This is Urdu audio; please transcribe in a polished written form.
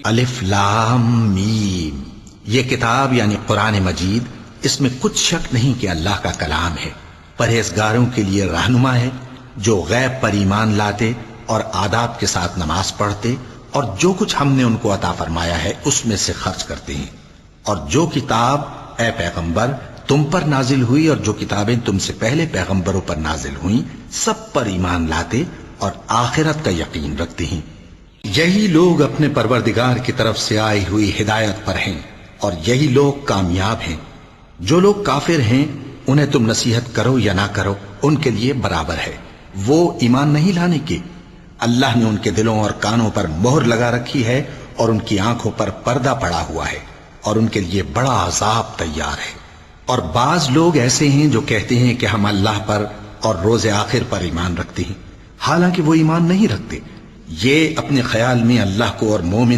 الف لام میم، یہ کتاب یعنی قرآن مجید، اس میں کچھ شک نہیں کہ اللہ کا کلام ہے، پرہیزگاروں کے لیے رہنما ہے جو غیب پر ایمان لاتے اور آداب کے ساتھ نماز پڑھتے اور جو کچھ ہم نے ان کو عطا فرمایا ہے اس میں سے خرچ کرتے ہیں، اور جو کتاب اے پیغمبر تم پر نازل ہوئی اور جو کتابیں تم سے پہلے پیغمبروں پر نازل ہوئیں سب پر ایمان لاتے اور آخرت کا یقین رکھتے ہیں۔ یہی لوگ اپنے پروردگار کی طرف سے آئی ہوئی ہدایت پر ہیں اور یہی لوگ کامیاب ہیں۔ جو لوگ کافر ہیں انہیں تم نصیحت کرو یا نہ کرو ان کے لیے برابر ہے، وہ ایمان نہیں لانے کے۔ اللہ نے ان کے دلوں اور کانوں پر مہر لگا رکھی ہے اور ان کی آنکھوں پر پردہ پڑا ہوا ہے اور ان کے لیے بڑا عذاب تیار ہے۔ اور بعض لوگ ایسے ہیں جو کہتے ہیں کہ ہم اللہ پر اور روز آخر پر ایمان رکھتے ہیں، حالانکہ وہ ایمان نہیں رکھتے۔ یہ اپنے خیال میں اللہ کو اور مومن